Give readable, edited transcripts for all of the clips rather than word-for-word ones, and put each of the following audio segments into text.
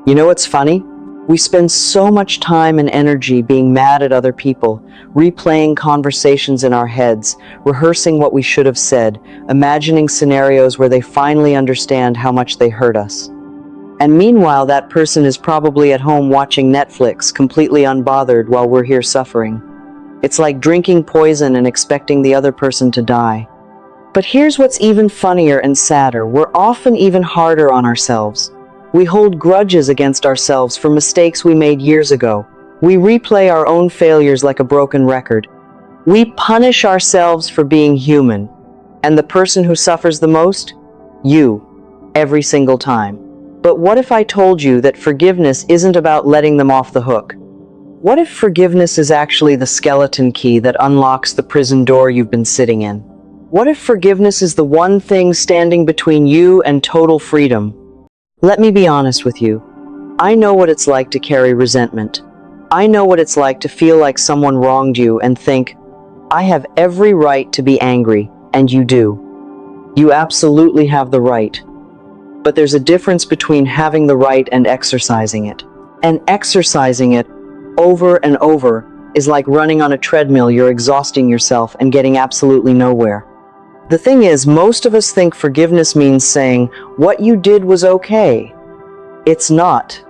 You know what's funny? We spend so much time and energy being mad at other people, replaying conversations in our heads, rehearsing what we should have said, imagining scenarios where they finally understand how much they hurt us. And meanwhile, that person is probably at home watching Netflix, completely unbothered while we're here suffering. It's like drinking poison and expecting the other person to die. But here's what's even funnier and sadder. We're often even harder on ourselves. We hold grudges against ourselves for mistakes we made years ago. We replay our own failures like a broken record. We punish ourselves for being human. And the person who suffers the most? You. Every single time. But what if I told you that forgiveness isn't about letting them off the hook? What if forgiveness is actually the skeleton key that unlocks the prison door you've been sitting in? What if forgiveness is the one thing standing between you and total freedom? Let me be honest with you. I know what it's like to carry resentment. I know what it's like to feel like someone wronged you and think, I have every right to be angry, and you do. You absolutely have the right. But there's a difference between having the right and exercising it. And exercising it over and over is like running on a treadmill. You're exhausting yourself and getting absolutely nowhere. The thing is, most of us think forgiveness means saying, what you did was okay. It's not.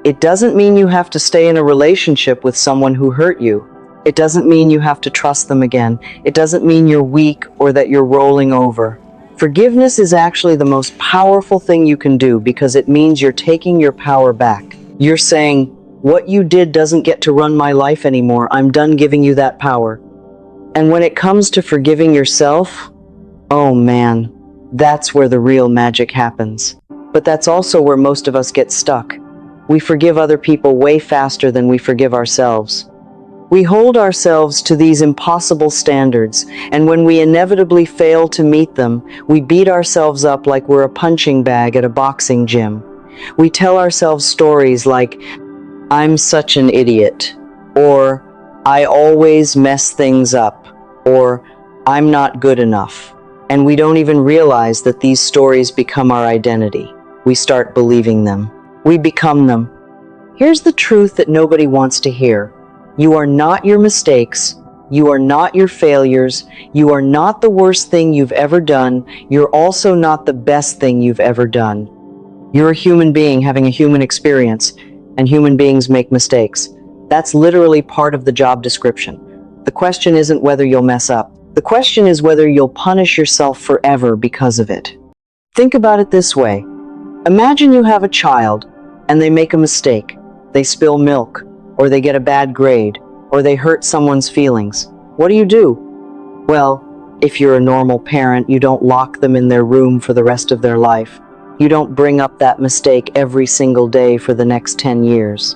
It doesn't mean you have to stay in a relationship with someone who hurt you. It doesn't mean you have to trust them again. It doesn't mean you're weak or that you're rolling over. Forgiveness is actually the most powerful thing you can do because it means you're taking your power back. You're saying, what you did doesn't get to run my life anymore. I'm done giving you that power. And when it comes to forgiving yourself, oh man, that's where the real magic happens. But that's also where most of us get stuck. We forgive other people way faster than we forgive ourselves. We hold ourselves to these impossible standards, and when we inevitably fail to meet them, we beat ourselves up like we're a punching bag at a boxing gym. We tell ourselves stories like, I'm such an idiot, or I always mess things up, or I'm not good enough. And we don't even realize that these stories become our identity. We start believing them. We become them. Here's the truth that nobody wants to hear. You are not your mistakes. You are not your failures. You are not the worst thing you've ever done. You're also not the best thing you've ever done. You're a human being having a human experience, and human beings make mistakes. That's literally part of the job description. The question isn't whether you'll mess up. The question is whether you'll punish yourself forever because of it. Think about it this way. Imagine you have a child and they make a mistake. They spill milk, or they get a bad grade, or they hurt someone's feelings. What do? Well, if you're a normal parent, you don't lock them in their room for the rest of their life. You don't bring up that mistake every single day for the next 10 years.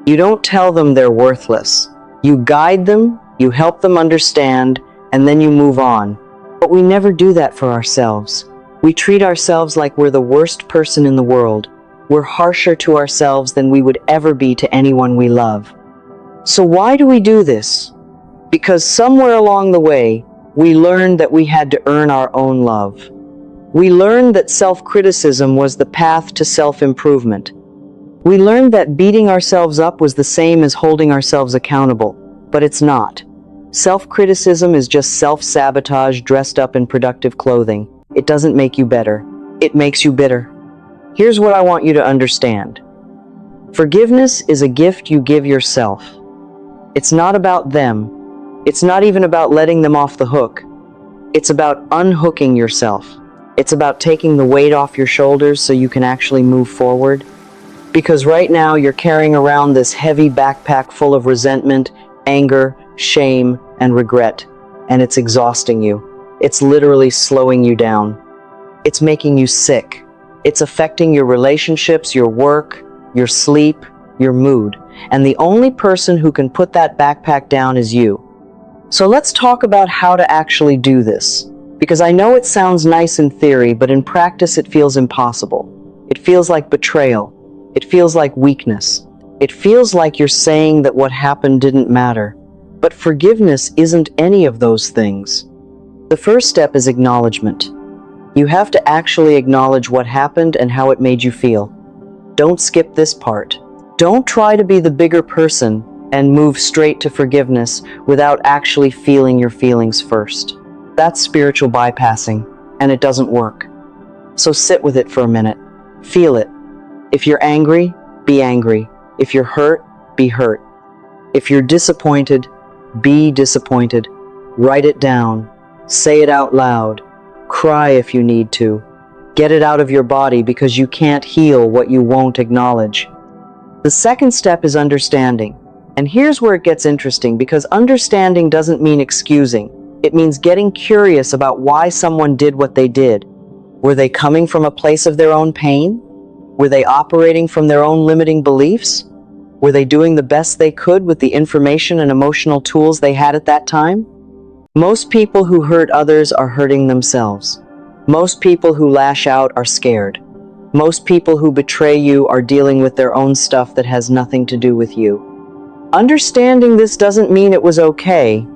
You don't tell them they're worthless. You guide them, you help them understand, and then you move on. But we never do that for ourselves. We treat ourselves like we're the worst person in the world. We're harsher to ourselves than we would ever be to anyone we love. So why do we do this? Because somewhere along the way, we learned that we had to earn our own love. We learned that self-criticism was the path to self-improvement. We learned that beating ourselves up was the same as holding ourselves accountable, but it's not. Self-criticism is just self-sabotage dressed up in productive clothing. It doesn't make you better. It makes you bitter. Here's what I want you to understand. Forgiveness is a gift you give yourself. It's not about them. It's not even about letting them off the hook. It's about unhooking yourself. It's about taking the weight off your shoulders so you can actually move forward. Because right now you're carrying around this heavy backpack full of resentment, anger, shame, and regret, and it's exhausting you. It's literally slowing you down. It's making you sick. It's affecting your relationships, your work, your sleep, your mood. And the only person who can put that backpack down is you. So let's talk about how to actually do this. Because I know it sounds nice in theory, but in practice it feels impossible. It feels like betrayal. It feels like weakness. It feels like you're saying that what happened didn't matter. But forgiveness isn't any of those things. The first step is acknowledgement. You have to actually acknowledge what happened and how it made you feel. Don't skip this part. Don't try to be the bigger person and move straight to forgiveness without actually feeling your feelings first. That's spiritual bypassing, and it doesn't work. So sit with it for a minute. Feel it. If you're angry, be angry. If you're hurt, be hurt. If you're disappointed, be disappointed. Write it down. Say it out loud. Cry if you need to. Get it out of your body because you can't heal what you won't acknowledge. The second step is understanding. And here's where it gets interesting, because understanding doesn't mean excusing. It means getting curious about why someone did what they did. Were they coming from a place of their own pain? Were they operating from their own limiting beliefs? Were they doing the best they could with the information and emotional tools they had at that time? Most people who hurt others are hurting themselves. Most people who lash out are scared. Most people who betray you are dealing with their own stuff that has nothing to do with you. Understanding this doesn't mean it was okay.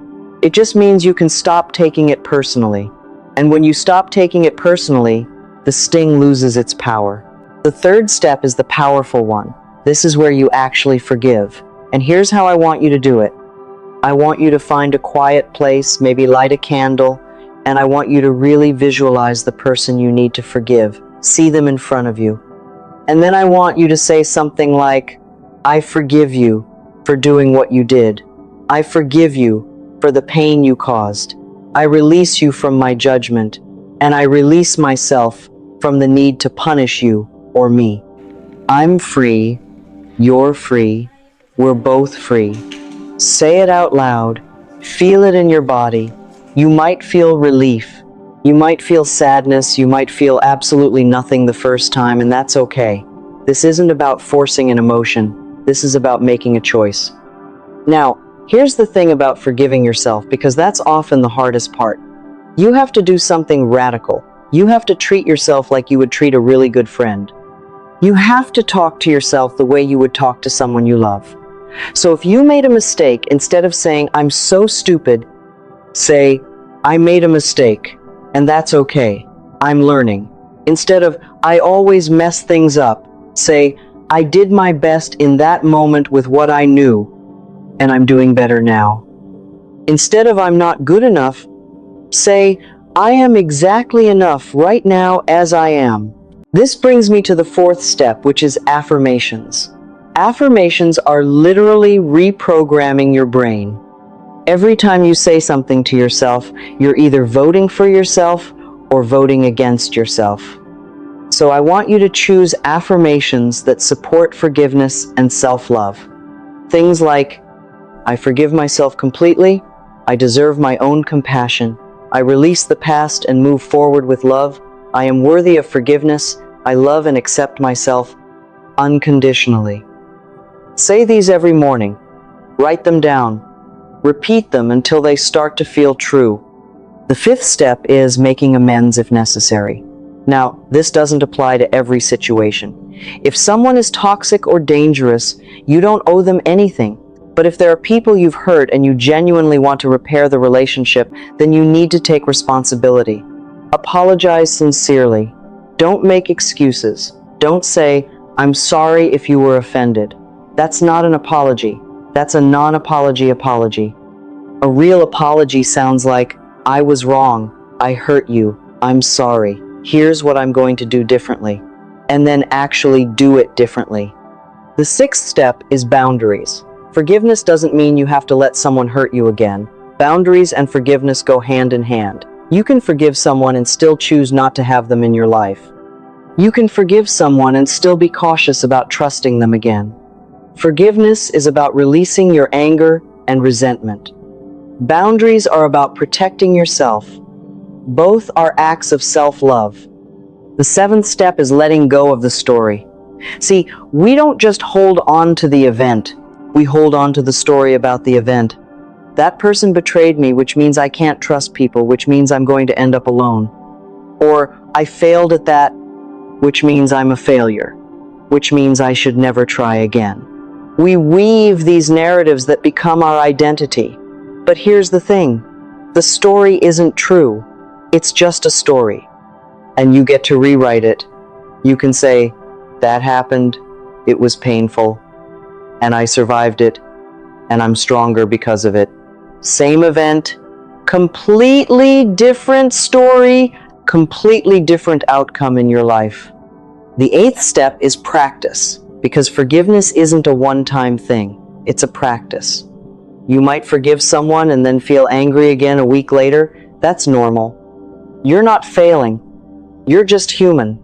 It just means you can stop taking it personally. And when you stop taking it personally, the sting loses its power. The third step is the powerful one. This is where you actually forgive. And here's how I want you to do it. I want you to find a quiet place, maybe light a candle, and I want you to really visualize the person you need to forgive. See them in front of you. And then I want you to say something like, I forgive you for doing what you did. I forgive you for the pain you caused. I release you from my judgment, and I release myself from the need to punish you or me. I'm free. You're free. We're both free. Say it out loud. Feel it in your body. You might feel relief. You might feel sadness. You might feel absolutely nothing the first time, and that's okay. This isn't about forcing an emotion. This is about making a choice. Now, here's the thing about forgiving yourself, because that's often the hardest part. You have to do something radical. You have to treat yourself like you would treat a really good friend. You have to talk to yourself the way you would talk to someone you love. So if you made a mistake, instead of saying, I'm so stupid, say, I made a mistake, and that's okay. I'm learning. Instead of, I always mess things up, say, I did my best in that moment with what I knew, and I'm doing better now. Instead of, I'm not good enough, say, I am exactly enough right now as I am. This brings me to the fourth step, which is affirmations. Affirmations are literally reprogramming your brain. Every time you say something to yourself, you're either voting for yourself or voting against yourself. So I want you to choose affirmations that support forgiveness and self-love. Things like, I forgive myself completely. I deserve my own compassion. I release the past and move forward with love. I am worthy of forgiveness. I love and accept myself unconditionally. Say these every morning. Write them down. Repeat them until they start to feel true. The fifth step is making amends if necessary. Now, this doesn't apply to every situation. If someone is toxic or dangerous, you don't owe them anything. But if there are people you've hurt and you genuinely want to repair the relationship, then you need to take responsibility. Apologize sincerely. Don't make excuses. Don't say, I'm sorry if you were offended. That's not an apology. That's a non-apology apology. A real apology sounds like, I was wrong. I hurt you. I'm sorry. Here's what I'm going to do differently. And then actually do it differently. The sixth step is boundaries. Forgiveness doesn't mean you have to let someone hurt you again. Boundaries and forgiveness go hand in hand. You can forgive someone and still choose not to have them in your life. You can forgive someone and still be cautious about trusting them again. Forgiveness is about releasing your anger and resentment. Boundaries are about protecting yourself. Both are acts of self-love. The seventh step is letting go of the story. See, we don't just hold on to the event. We hold on to the story about the event. That person betrayed me, which means I can't trust people, which means I'm going to end up alone. Or I failed at that, which means I'm a failure, which means I should never try again. We weave these narratives that become our identity. But here's the thing. The story isn't true. It's just a story. And you get to rewrite it. You can say, that happened, It was painful, and I survived it, and I'm stronger because of it. Same event, completely different story, completely different outcome in your life. The eighth step is practice, because forgiveness isn't a one-time thing. It's a practice. You might forgive someone and then feel angry again a week later. That's normal. You're not failing. You're just human.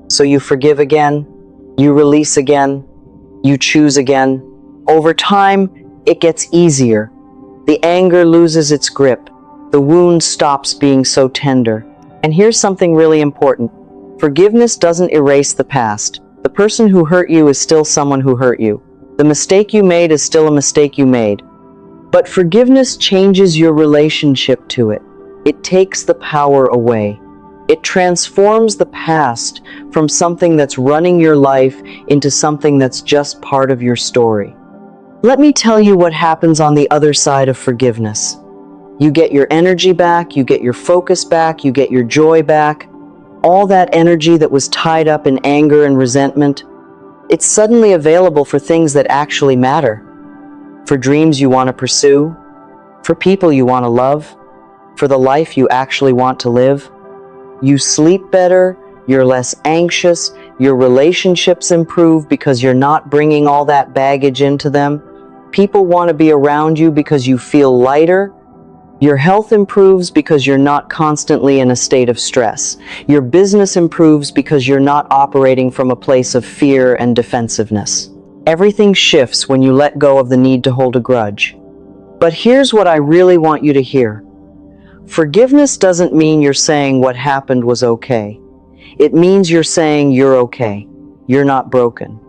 So you forgive again, you release again, you choose again. Over time, it gets easier. The anger loses its grip. The wound stops being so tender. And here's something really important. Forgiveness doesn't erase the past. The person who hurt you is still someone who hurt you. The mistake you made is still a mistake you made. But forgiveness changes your relationship to it. It takes the power away. It transforms the past from something that's running your life into something that's just part of your story. Let me tell you what happens on the other side of forgiveness. You get your energy back, you get your focus back, you get your joy back. All that energy that was tied up in anger and resentment, it's suddenly available for things that actually matter. For dreams you want to pursue, for people you want to love, for the life you actually want to live. You sleep better, you're less anxious, your relationships improve because you're not bringing all that baggage into them. People want to be around you because you feel lighter. Your health improves because you're not constantly in a state of stress. Your business improves because you're not operating from a place of fear and defensiveness. Everything shifts when you let go of the need to hold a grudge. But here's what I really want you to hear. Forgiveness doesn't mean you're saying what happened was okay. It means you're saying you're okay. You're not broken.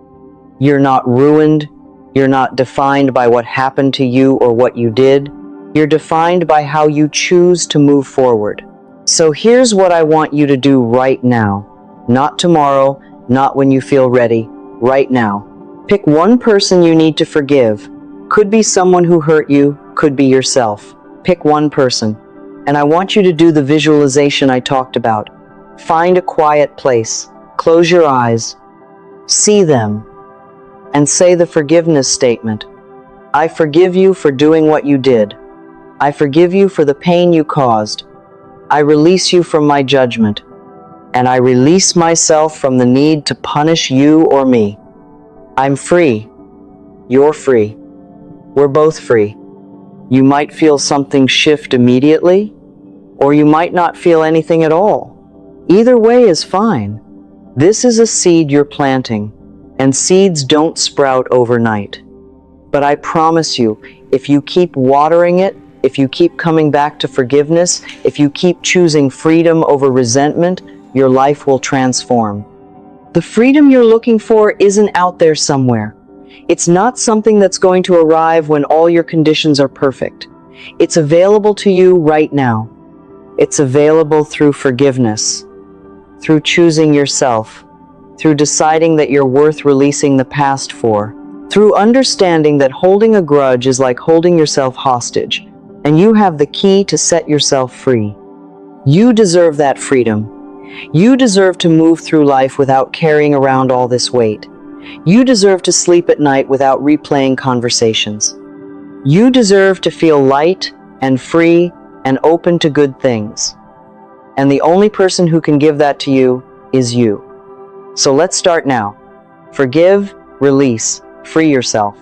You're not ruined. You're not defined by what happened to you or what you did. You're defined by how you choose to move forward. So here's what I want you to do right now. Not tomorrow, not when you feel ready, right now. Pick one person you need to forgive. Could be someone who hurt you, could be yourself. Pick one person. And I want you to do the visualization I talked about. Find a quiet place, close your eyes, see them, and say the forgiveness statement. I forgive you for doing what you did. I forgive you for the pain you caused. I release you from my judgment. And I release myself from the need to punish you or me. I'm free. You're free. We're both free. You might feel something shift immediately, or you might not feel anything at all. Either way is fine. This is a seed you're planting, and seeds don't sprout overnight. But I promise you, if you keep watering it, if you keep coming back to forgiveness, if you keep choosing freedom over resentment, your life will transform. The freedom you're looking for isn't out there somewhere. It's not something that's going to arrive when all your conditions are perfect. It's available to you right now. It's available through forgiveness, through choosing yourself, through deciding that you're worth releasing the past for, through understanding that holding a grudge is like holding yourself hostage, and you have the key to set yourself free. You deserve that freedom. You deserve to move through life without carrying around all this weight. You deserve to sleep at night without replaying conversations. You deserve to feel light and free and open to good things. And the only person who can give that to you is you. So let's start now. Forgive, release, free yourself.